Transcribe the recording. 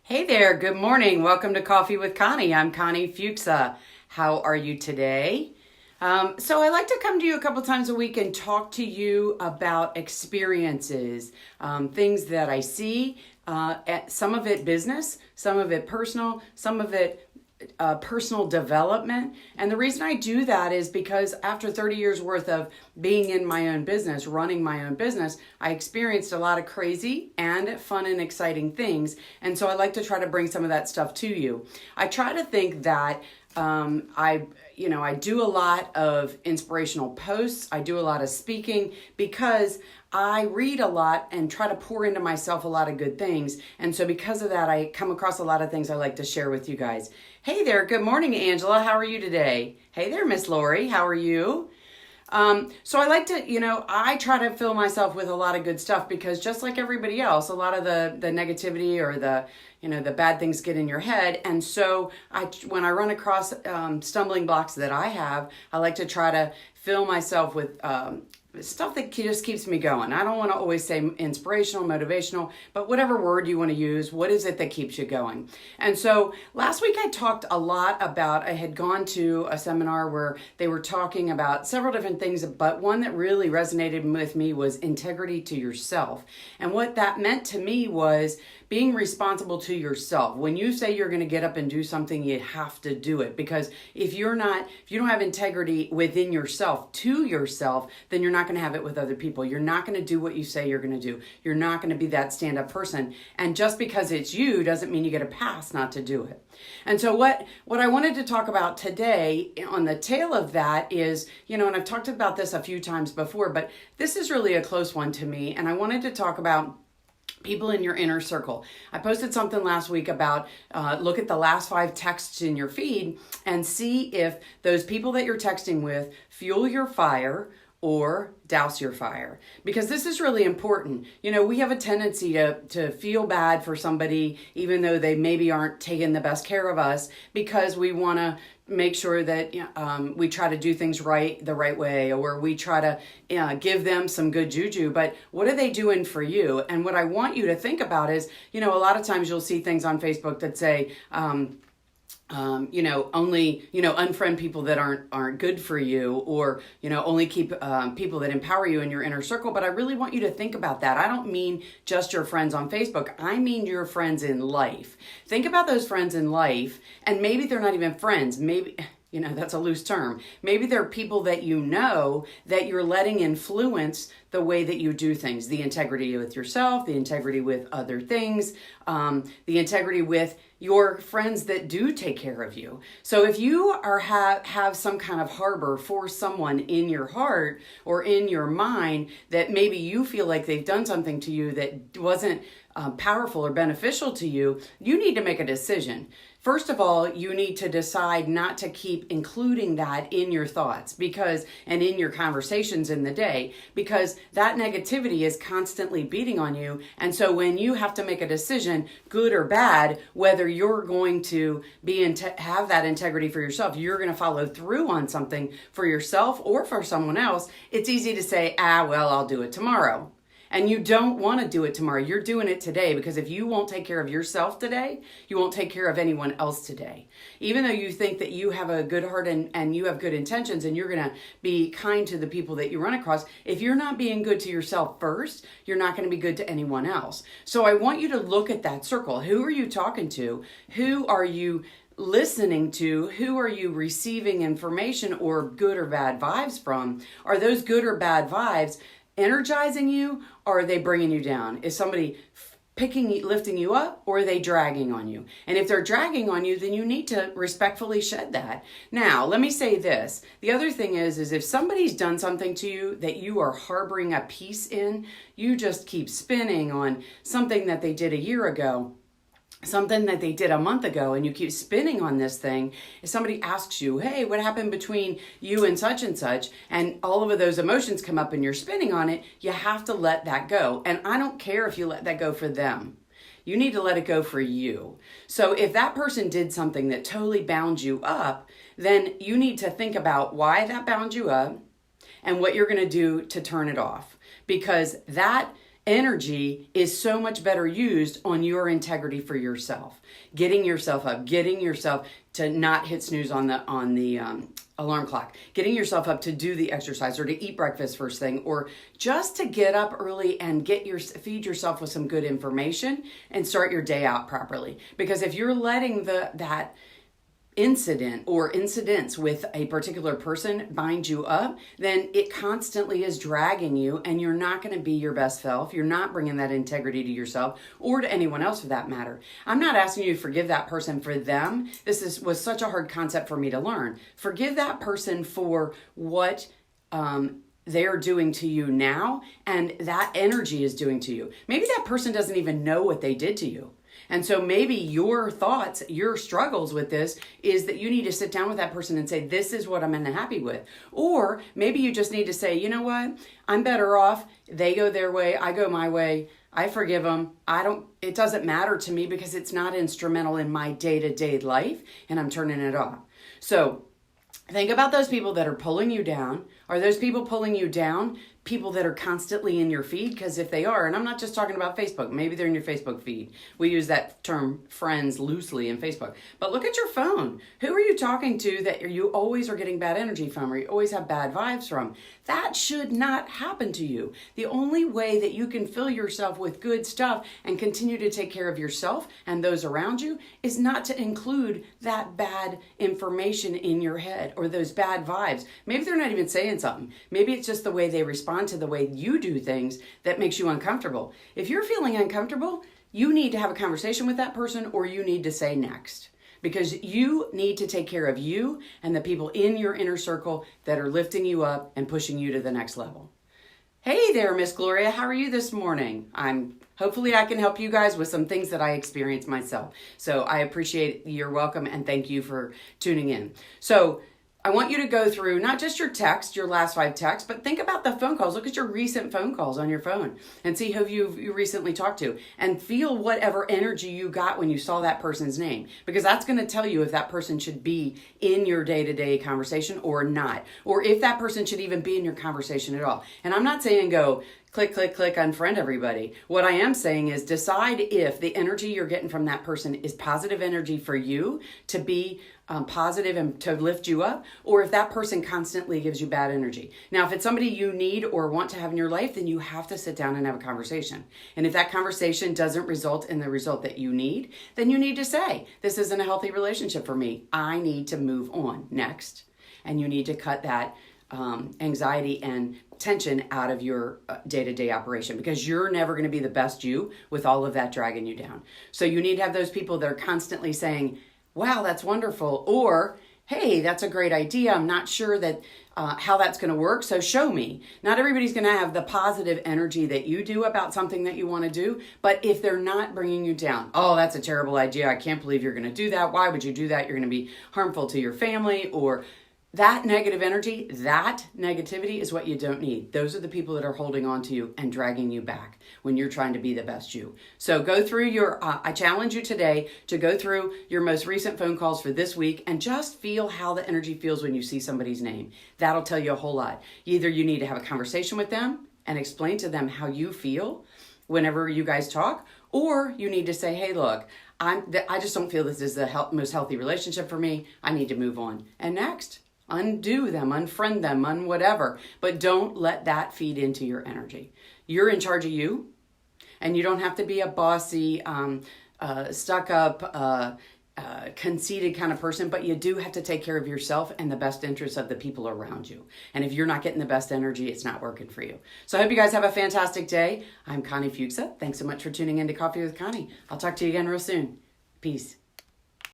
Hey there, good morning. Welcome to Coffee with Connie. I'm Connie Fuksa. How are you today? So I like to come to you a couple times a week and talk to you about experiences, things that I see, some of it business, some of it personal, some of it personal development. And the reason I do that is because after 30 years worth of being in my own business, running my own business, I experienced a lot of crazy and fun and exciting things. And so I like to try to bring some of that stuff to you. I try to think that I do a lot of inspirational posts. I do a lot of speaking because I read a lot and try to pour into myself a lot of good things. And so because of that, I come across a lot of things I like to share with you guys. Hey there. Good morning, Angela. How are you today? Hey there, Miss Lori. How are you? So I like to, I try to fill myself with a lot of good stuff because just like everybody else, a lot of the negativity or the bad things get in your head. And so when I run across stumbling blocks that I have, I like to try to fill myself with stuff that just keeps me going. I don't want to always say inspirational, motivational, but whatever word you want to use, what is it that keeps you going? And so last week I talked a lot about, I had gone to a seminar where they were talking about several different things, but one that really resonated with me was integrity to yourself. And what that meant to me was being responsible to yourself. When you say you're going to get up and do something, you have to do it. Because if you don't have integrity within yourself, to yourself, then you're not going to have it with other people. You're not going to do what you say you're going to do. You're not going to be that stand-up person. And just because it's you doesn't mean you get a pass not to do it. And so what I wanted to talk about today on the tail of that is, and I've talked about this a few times before, but this is really a close one to me. And I wanted to talk about people in your inner circle. I posted something last week about look at the last 5 texts in your feed and see if those people that you're texting with fuel your fire or douse your fire. Because this is really important. We have a tendency to feel bad for somebody, even though they maybe aren't taking the best care of us, because we want to make sure that we try to do things the right way, or we try to give them some good juju. But what are they doing for you? And what I want you to think about is, a lot of times you'll see things on Facebook that say, only, unfriend people that aren't good for you, or, only keep people that empower you in your inner circle. But I really want you to think about that. I don't mean just your friends on Facebook. I mean your friends in life. Think about those friends in life, and maybe they're not even friends. Maybe, that's a loose term. Maybe they're people that that you're letting influence the way that you do things, the integrity with yourself, the integrity with other things, the integrity with your friends that do take care of you. So if you have some kind of harbor for someone in your heart or in your mind that maybe you feel like they've done something to you that wasn't powerful or beneficial to you, you need to make a decision. First of all, you need to decide not to keep including that in your thoughts and in your conversations in the day, because that negativity is constantly beating on you. And so when you have to make a decision, good or bad, whether you're going to have that integrity for yourself, you're going to follow through on something for yourself or for someone else, it's easy to say, well, I'll do it tomorrow. And you don't want to do it tomorrow. You're doing it today, because if you won't take care of yourself today, you won't take care of anyone else today. Even though you think that you have a good heart and you have good intentions and you're going to be kind to the people that you run across, if you're not being good to yourself first, you're not going to be good to anyone else. So I want you to look at that circle. Who are you talking to? Who are you listening to? Who are you receiving information or good or bad vibes from? Are those good or bad vibes energizing you, or are they bringing you down? Is somebody lifting you up, or are they dragging on you? And if they're dragging on you, then you need to respectfully shed that. Now, let me say this. The other thing is if somebody's done something to you that you are harboring a piece in, you just keep spinning on something that they did a year ago, something that they did a month ago, and you keep spinning on this thing. If somebody asks you, hey, what happened between you and such, and all of those emotions come up and you're spinning on it, you have to let that go. And I don't care if you let that go for them. You need to let it go for you. So if that person did something that totally bound you up, then you need to think about why that bound you up and what you're going to do to turn it off. Because that energy is so much better used on your integrity for yourself. Getting yourself up, getting yourself to not hit snooze on the alarm clock, getting yourself up to do the exercise or to eat breakfast first thing, or just to get up early and feed yourself with some good information and start your day out properly. Because if you're letting that incident or incidents with a particular person bind you up, then it constantly is dragging you, and you're not going to be your best self. You're not bringing that integrity to yourself or to anyone else for that matter. I'm not asking you to forgive that person for them. Was such a hard concept for me to learn. Forgive that person for what they're doing to you now, and that energy is doing to you. Maybe that person doesn't even know what they did to you. And so maybe your thoughts, your struggles with this is that you need to sit down with that person and say, this is what I'm unhappy with. Or maybe you just need to say, you know what? I'm better off. They go their way. I go my way. I forgive them. It doesn't matter to me because it's not instrumental in my day-to-day life, and I'm turning it off. So think about those people that are pulling you down. Are those people pulling you down people that are constantly in your feed? Because if they are, and I'm not just talking about Facebook, maybe they're in your Facebook feed. We use that term friends loosely in Facebook. But look at your phone. Who are you talking to that you always are getting bad energy from, or you always have bad vibes from? That should not happen to you. The only way that you can fill yourself with good stuff and continue to take care of yourself and those around you is not to include that bad information in your head or those bad vibes. Maybe they're not even saying something. Maybe it's just the way they respond to the way you do things that makes you uncomfortable. If you're feeling uncomfortable, you need to have a conversation with that person, or you need to say next. Because you need to take care of you and the people in your inner circle that are lifting you up and pushing you to the next level. Hey there, Miss Gloria. How are you this morning? Hopefully I can help you guys with some things that I experienced myself. So I appreciate your welcome and thank you for tuning in. So I want you to go through not just your text, your last 5 texts, but think about the phone calls. Look at your recent phone calls on your phone and see who you recently talked to, and feel whatever energy you got when you saw that person's name, because that's going to tell you if that person should be in your day-to-day conversation or not, or if that person should even be in your conversation at all. And I'm not saying go click, click, click, unfriend everybody. What I am saying is decide if the energy you're getting from that person is positive energy for you to be positive and to lift you up, or if that person constantly gives you bad energy. Now, if it's somebody you need or want to have in your life, then you have to sit down and have a conversation. And if that conversation doesn't result in the result that you need, then you need to say, this isn't a healthy relationship for me. I need to move on next. And you need to cut that anxiety and tension out of your day-to-day operation, because you're never going to be the best you with all of that dragging you down. So you need to have those people that are constantly saying, wow, that's wonderful, or hey, that's a great idea. I'm not sure that how that's going to work, so show me. Not everybody's going to have the positive energy that you do about something that you want to do, but if they're not bringing you down, oh, that's a terrible idea. I can't believe you're going to do that. Why would you do that? You're going to be harmful to your family, or that negative energy, that negativity is what you don't need. Those are the people that are holding on to you and dragging you back when you're trying to be the best you. So go through I challenge you today to go through your most recent phone calls for this week and just feel how the energy feels when you see somebody's name. That'll tell you a whole lot. Either you need to have a conversation with them and explain to them how you feel whenever you guys talk, or you need to say, hey, look, I just don't feel this is the most healthy relationship for me. I need to move on. And next, undo them, unfriend them, whatever. But don't let that feed into your energy. You're in charge of you, and you don't have to be a bossy, stuck up, conceited kind of person, but you do have to take care of yourself and the best interests of the people around you. And if you're not getting the best energy, it's not working for you. So I hope you guys have a fantastic day. I'm Connie Fuksa. Thanks so much for tuning in to Coffee with Connie. I'll talk to you again real soon. Peace.